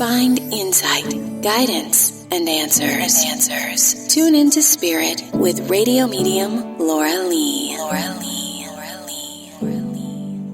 Find insight, guidance, and answers. Tune into Spirit with radio medium Laura Lee.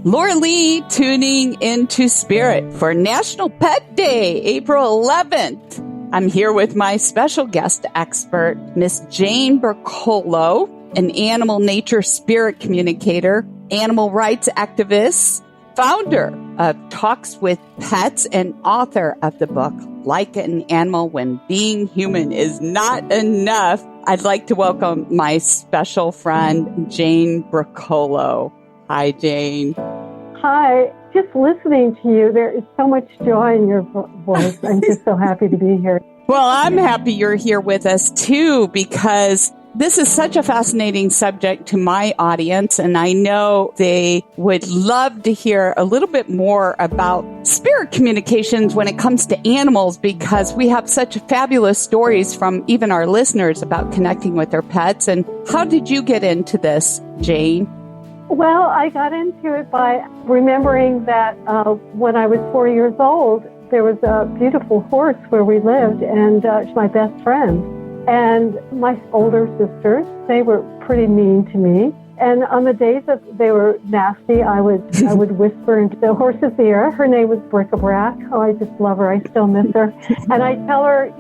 Laura Lee tuning into Spirit for National Pet Day, April 11th. I'm here with my special guest expert, Miss Jane Broccolo, an animal nature spirit communicator, animal rights activist, founder of Talks with Pets, and author of the book, Like an Animal When Being Human Is Not Enough. I'd like to welcome my special friend, Jane Broccolo. Hi, Jane. Hi. Just listening to you, there is so much joy in your voice. I'm just so happy to be here. Well, I'm happy you're here with us, too, because this is such a fascinating subject to my audience, and I know they would love to hear a little bit more about spirit communications when it comes to animals, because we have such fabulous stories from even our listeners about connecting with their pets. And how did you get into this, Jane? Well, I got into it by remembering that when I was 4 years old, there was a beautiful horse where we lived, and she's my best friend. And my older sisters, they were pretty mean to me. And on the days that they were nasty, I would whisper into the horse's ear. Her name was Bric-a-Brac. Oh, I just love her. I still miss her. And I tell her,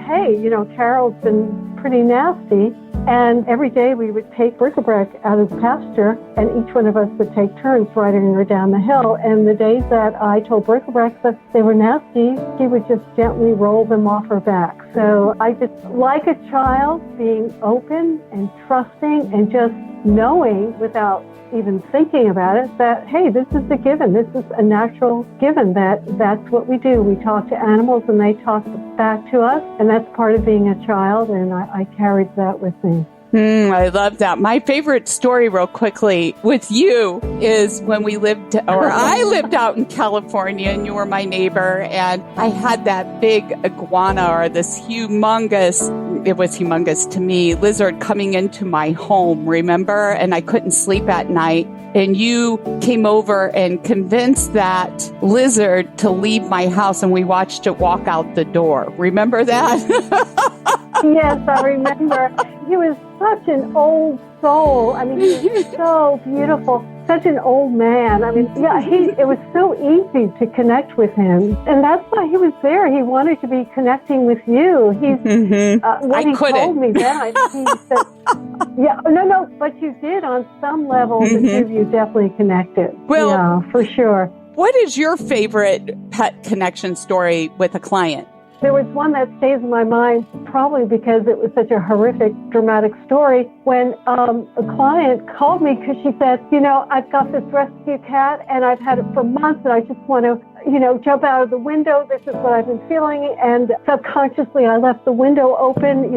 hey, Carol's been pretty nasty. And every day we would take Bric-a-Brac out of the pasture, and each one of us would take turns riding her down the hill. And the days that I told Bric-a-Brac that they were nasty, she would just gently roll them off her back. So I just, like a child, being open and trusting and just knowing without even thinking about it that, hey, this is a given. This is a natural given that's what we do. We talk to animals and they talk back to us, and that's part of being a child, and I carried that with me. I love that. My favorite story, real quickly, with you is when I lived out in California and you were my neighbor, and I had that big iguana, or this it was humongous to me, lizard coming into my home, remember? And I couldn't sleep at night. And you came over and convinced that lizard to leave my house, and we watched it walk out the door. Remember that? Yes, I remember. He was such an old soul. I mean, he was so beautiful. Such an old man. I mean, yeah, it was so easy to connect with him. And that's why he was there. He wanted to be connecting with you. When he told me that, he said, yeah, no, but you did on some level. The two of you definitely connected. Well, yeah, for sure. What is your favorite pet connection story with a client? There was one that stays in my mind, probably because it was such a horrific, dramatic story, when a client called me because she said, I've got this rescue cat and I've had it for months and I just want to, jump out of the window. This is what I've been feeling. And subconsciously, I left the window open.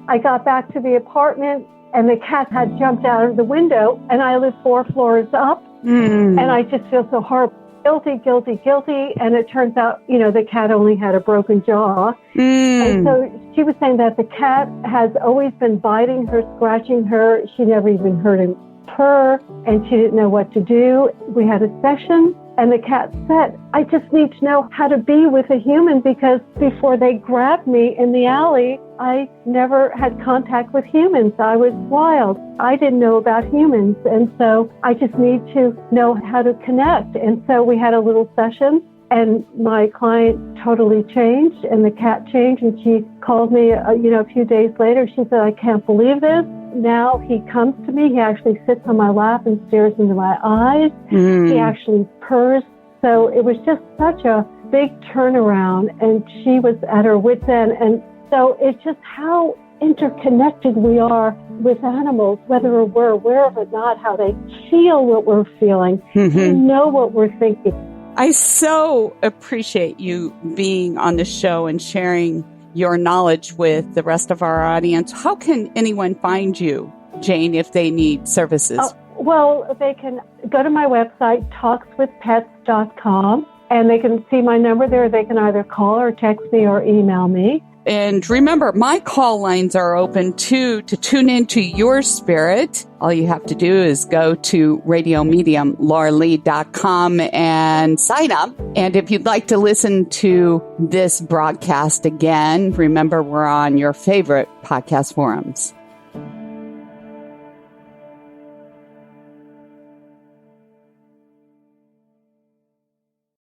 I got back to the apartment and the cat had jumped out of the window, and I live 4 floors up. And I just feel so horrible. Guilty. And it turns out, the cat only had a broken jaw. And so she was saying that the cat has always been biting her, scratching her. She never even heard him purr, and she didn't know what to do. We had a session, and the cat said, I just need to know how to be with a human, because before they grabbed me in the alley, I never had contact with humans. I was wild. I didn't know about humans. And so I just need to know how to connect. And so we had a little session, and my client totally changed, and the cat changed. And she called me, a few days later. She said, I can't believe this. Now he comes to me. He actually sits on my lap and stares into my eyes. He actually purrs. So it was just such a big turnaround, and she was at her wit's end. And so it's just how interconnected we are with animals, whether we're aware of it or not, how they feel what we're feeling, and know what we're thinking. I so appreciate you being on the show and sharing your knowledge with the rest of our audience. How can anyone find you, Jane, if they need services? Well, they can go to my website, talkswithpets.com, And they can see my number there. They can either call or text me or email me. And remember, my call lines are open too to tune into your spirit. All you have to do is go to radiomediumlauralee.com and sign up. And if you'd like to listen to this broadcast again, remember we're on your favorite podcast forums.